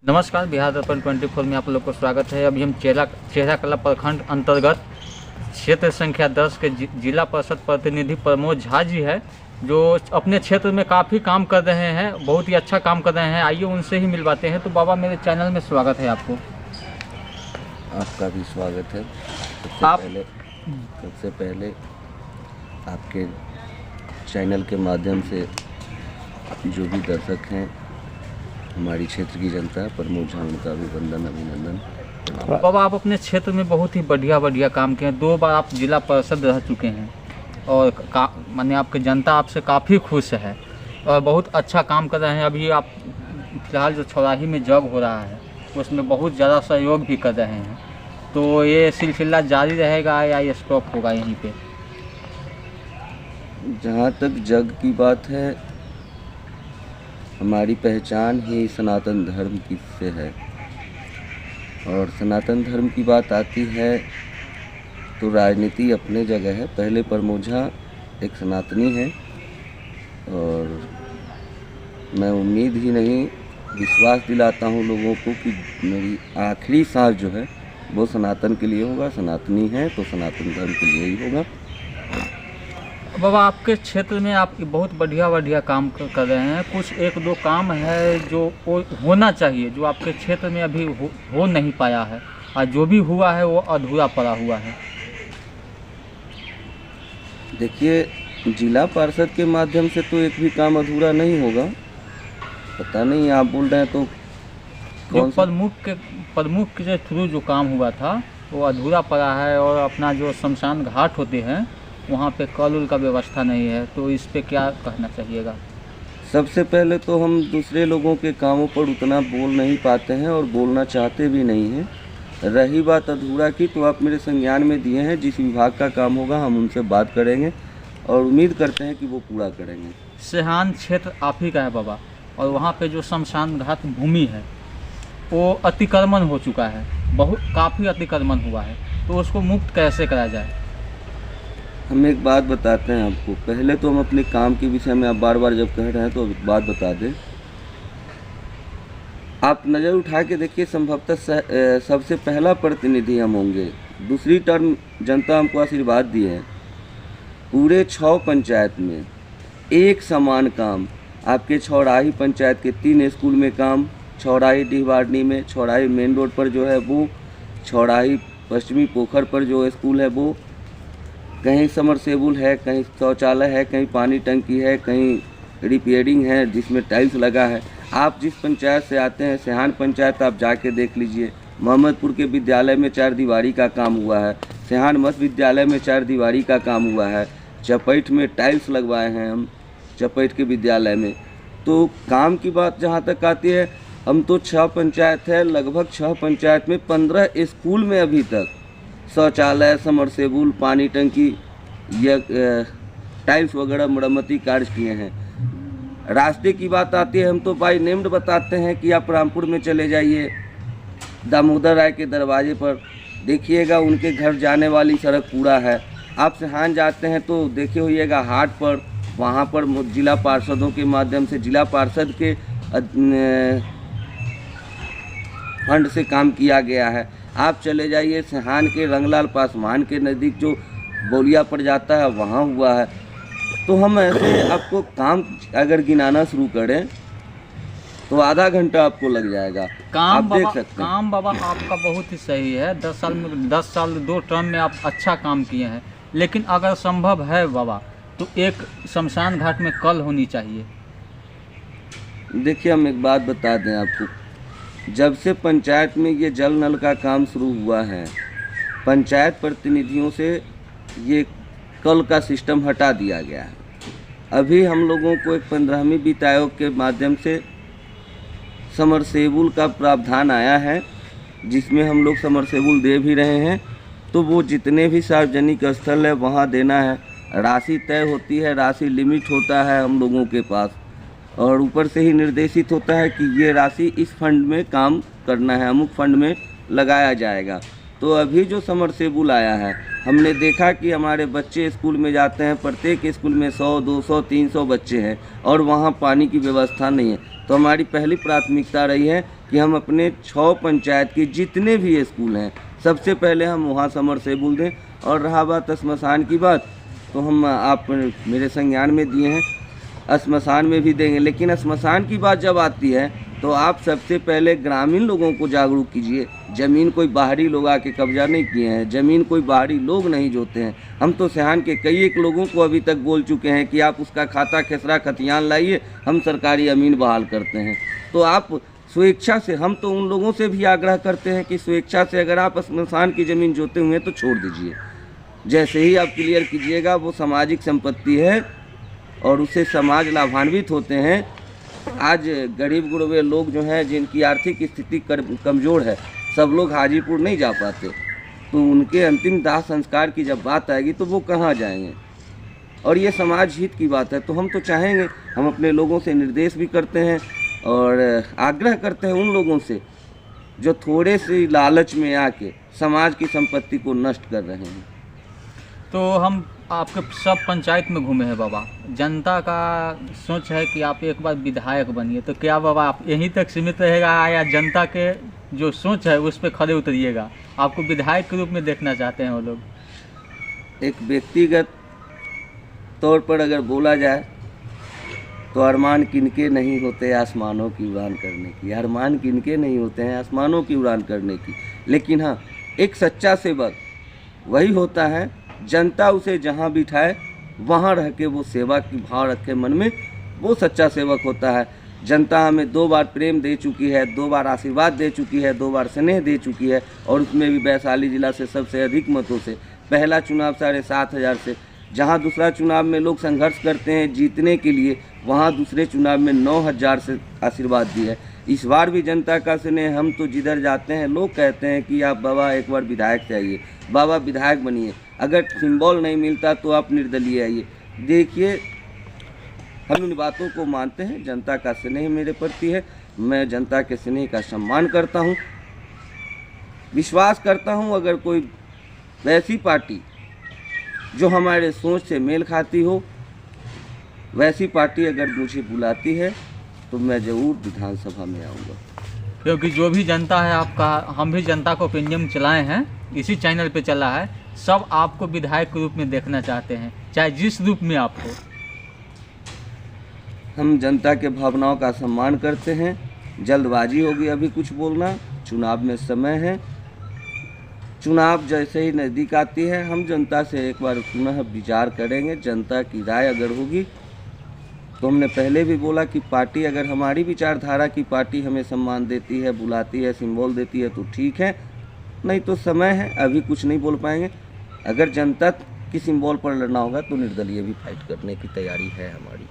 नमस्कार, बिहार दर्पण 24 में आप लोग को स्वागत है। अभी हम चेहरा प्रखंड अंतर्गत क्षेत्र संख्या 10 के जिला परिषद प्रतिनिधि प्रमोद झा जी है, जो अपने क्षेत्र में काफ़ी काम कर रहे हैं, बहुत ही अच्छा काम कर रहे हैं। आइए उनसे ही मिलवाते हैं। तो बाबा, मेरे चैनल में स्वागत है आपको। आपका भी स्वागत है। सबसे पहले आपके चैनल के माध्यम से जो भी दर्शक हैं, हमारी क्षेत्र की जनता, प्रमोद झा, उनका अभिनंदन अभिनंदन। बाबा, आप अपने क्षेत्र में बहुत ही बढ़िया काम किए हैं। 2 बार आप जिला परिषद रह चुके हैं और माने आपकी जनता आपसे काफ़ी खुश है और बहुत अच्छा काम कर रहे हैं। अभी आप फिलहाल जो चौराही में जग हो रहा है उसमें बहुत ज़्यादा सहयोग भी कर रहे हैं। तो ये सिलसिला जारी रहेगा या ये स्टॉप होगा यहीं पे? जहाँ तक जग की बात है, हमारी पहचान ही सनातन धर्म की से है, और सनातन धर्म की बात आती है तो राजनीति अपने जगह है। पहले प्रमोद झा एक सनातनी है और मैं उम्मीद ही नहीं, विश्वास दिलाता हूँ लोगों को कि मेरी आखिरी सांस जो है वो सनातन के लिए होगा। सनातनी है तो सनातन धर्म के लिए ही होगा। बाबा, आपके क्षेत्र में आप बहुत बढ़िया काम कर रहे हैं। कुछ 1-2 काम है जो होना चाहिए, जो आपके क्षेत्र में अभी हो नहीं पाया है, और जो भी हुआ है वो अधूरा पड़ा हुआ है। देखिए, जिला पार्षद के माध्यम से तो एक भी काम अधूरा नहीं होगा। पता नहीं, आप बोल रहे हैं तो जो प्रमुख के थ्रू जो काम हुआ था वो अधूरा पड़ा है, और अपना जो शमशान घाट होते हैं वहाँ पे कल का व्यवस्था नहीं है। तो इस पे क्या कहना चाहिएगा? सबसे पहले तो हम दूसरे लोगों के कामों पर उतना बोल नहीं पाते हैं और बोलना चाहते भी नहीं हैं। रही बात अधूरा की, तो आप मेरे संज्ञान में दिए हैं। जिस विभाग का काम होगा हम उनसे बात करेंगे और उम्मीद करते हैं कि वो पूरा करेंगे। सेहान क्षेत्र आप ही का है बाबा, और वहाँ पे जो शमशान घाट भूमि है वो अतिक्रमण हो चुका है, काफ़ी अतिक्रमण हुआ है। तो उसको मुक्त कैसे करा जाए? हम एक बात बताते हैं आपको। पहले तो हम अपने काम के विषय में, आप बार बार जब कह रहे हैं तो एक बात बता दें। आप नज़र उठा के देखिए, संभवतः सबसे पहला प्रतिनिधि हम होंगे। दूसरी टर्म जनता हमको आशीर्वाद दी है। पूरे 6 पंचायत में एक समान काम। आपके छौड़ाही पंचायत के 3 स्कूल में काम, छौड़ाही डीहवारनी में, छौड़ाही मेन रोड पर जो है वो, छौड़ाही पश्चिमी पोखर पर जो स्कूल है वो, कहीं समरसेबुल है, कहीं शौचालय है, कहीं पानी टंकी है, कहीं रिपेयरिंग है जिसमें टाइल्स लगा है। आप जिस पंचायत से आते हैं, सेहान पंचायत, आप जाके देख लीजिए। मोहम्मदपुर के विद्यालय में 4 दीवारी का काम हुआ है। सेहान मध्य विद्यालय में 4 दीवारी का काम हुआ है। चपैठ में टाइल्स लगवाए हैं हम, चपैठ के विद्यालय में। तो काम की बात जहाँ तक आती है, हम तो 6 पंचायत है, लगभग 6 पंचायत में 15 स्कूल में अभी तक शौचालय, समरसेबुल, पानी टंकी या टाइल्स वगैरह मरम्मती कार्य किए हैं। रास्ते की बात आती है, हम तो बाई नेम्ड बताते हैं कि आप रामपुर में चले जाइए, दामोदर राय के दरवाजे पर देखिएगा, उनके घर जाने वाली सड़क पूरा है। आप सेहान जाते हैं तो देखे होइएगा हाट पर, वहाँ पर जिला पार्षदों के माध्यम से, जिला पार्षद के फंड से काम किया गया है। आप चले जाइए सेहान के रंगलाल पासवान के नज़दीक जो बोलिया पड़ जाता है, वहाँ हुआ है। तो हम ऐसे आपको काम अगर गिनाना शुरू करें तो आधा घंटा आपको लग जाएगा। आप देख सकते हैं। काम बाबा आपका बहुत ही सही है। 10 साल 2 टर्म में आप अच्छा काम किए हैं, लेकिन अगर संभव है बाबा तो एक शमशान घाट में कल होनी चाहिए। देखिए, हम एक बात बता दें आपको। जब से पंचायत में ये जल नल का काम शुरू हुआ है, पंचायत प्रतिनिधियों से ये कल का सिस्टम हटा दिया गया है। अभी हम लोगों को एक 15वीं वित्त आयोग के माध्यम से समरसेबुल का प्रावधान आया है, जिसमें हम लोग समरसेबुल दे भी रहे हैं। तो वो जितने भी सार्वजनिक स्थल है वहाँ देना है। राशि तय होती है, राशि लिमिट होता है हम लोगों के पास, और ऊपर से ही निर्देशित होता है कि ये राशि इस फंड में काम करना है, अमुक फंड में लगाया जाएगा। तो अभी जो समरसेबुल आया है, हमने देखा कि हमारे बच्चे स्कूल में जाते हैं, प्रत्येक स्कूल में 100, 200, 300 बच्चे हैं और वहाँ पानी की व्यवस्था नहीं है। तो हमारी पहली प्राथमिकता रही है कि कि हम अपने 6 पंचायत के जितने भी स्कूल हैं सबसे पहले हम वहाँ समरसेबुल दें। और रहा बात श्मशान की बात, तो हम आप मेरे संज्ञान में दिए हैं, श्मशान में भी देंगे। लेकिन श्मशान की बात जब आती है तो आप सबसे पहले ग्रामीण लोगों को जागरूक कीजिए। ज़मीन कोई बाहरी लोग आके कब्जा नहीं किए हैं, ज़मीन कोई बाहरी लोग नहीं जोते हैं। हम तो सिहान के कई एक लोगों को अभी तक बोल चुके हैं कि आप उसका खाता खेसरा खतियान लाइए, हम सरकारी अमीन बहाल करते हैं। तो आप स्वेच्छा से, हम तो उन लोगों से भी आग्रह करते हैं कि स्वेच्छा से अगर आप श्मशान की ज़मीन जोते हुए हैं तो छोड़ दीजिए। जैसे ही आप क्लियर कीजिएगा, वो सामाजिक संपत्ति है और उससे समाज लाभान्वित होते हैं। आज गरीब गुरबे लोग जो हैं, जिनकी आर्थिक स्थिति कमज़ोर है, सब लोग हाजीपुर नहीं जा पाते, तो उनके अंतिम दाह संस्कार की जब बात आएगी तो वो कहाँ जाएंगे। और ये समाज हित की बात है, तो हम तो चाहेंगे, हम अपने लोगों से निर्देश भी करते हैं और आग्रह करते हैं उन लोगों से जो थोड़े से लालच में आके समाज की संपत्ति को नष्ट कर रहे हैं। तो हम आपके सब पंचायत में घूमे हैं बाबा, जनता का सोच है कि आप एक बार विधायक बनिए, तो क्या बाबा आप यहीं तक सीमित रहेगा या जनता के जो सोच है उस पर खड़े उतरिएगा? आपको विधायक के रूप में देखना चाहते हैं वो लोग? एक व्यक्तिगत तौर पर अगर बोला जाए तो अरमान किनके नहीं होते आसमानों की उड़ान करने की, अरमान किनके नहीं होते हैं आसमानों की उड़ान करने की। लेकिन हाँ, एक सच्चा सेवक वही होता है, जनता उसे जहाँ बिठाए वहाँ रह के वो सेवा की भाव रखे मन में, वो सच्चा सेवक होता है। जनता हमें 2 बार प्रेम दे चुकी है, 2 बार आशीर्वाद दे चुकी है, 2 बार स्नेह दे चुकी है, और उसमें भी वैशाली जिला से सबसे अधिक मतों से। पहला चुनाव 7,500 से, जहाँ दूसरा चुनाव में लोग संघर्ष करते हैं जीतने के लिए, वहाँ दूसरे चुनाव में 9,000 से आशीर्वाद दी है। इस बार भी जनता का स्नेह, हम तो जिधर जाते हैं लोग कहते हैं कि आप बाबा एक बार विधायक से आइए, बाबा विधायक बनिए, अगर सिंबल नहीं मिलता तो आप निर्दलीय आइए। देखिए, हम इन बातों को मानते हैं, जनता का स्नेह मेरे प्रति है, मैं जनता के स्नेह का सम्मान करता हूँ, विश्वास करता हूँ अगर कोई वैसी पार्टी जो हमारे सोच से मेल खाती हो, वैसी पार्टी अगर मुझे बुलाती है तो मैं ज़रूर विधानसभा में आऊँगा। क्योंकि जो भी जनता है आपका, हम भी जनता को ओपिनियन चलाए हैं, इसी चैनल पे चला है, सब आपको विधायक के रूप में देखना चाहते हैं, चाहे जिस रूप में आप हो। हम जनता के भावनाओं का सम्मान करते हैं। जल्दबाजी होगी अभी कुछ बोलना, चुनाव में समय है, चुनाव जैसे ही नज़दीक आती है हम जनता से एक बार पुनः विचार करेंगे। जनता की राय अगर होगी तो हमने पहले भी बोला कि पार्टी अगर हमारी विचारधारा की पार्टी हमें सम्मान देती है, बुलाती है, सिंबल देती है तो ठीक है, नहीं तो समय है, अभी कुछ नहीं बोल पाएंगे। अगर जनता की सिंबल पर लड़ना होगा तो निर्दलीय भी फाइट करने की तैयारी है हमारी।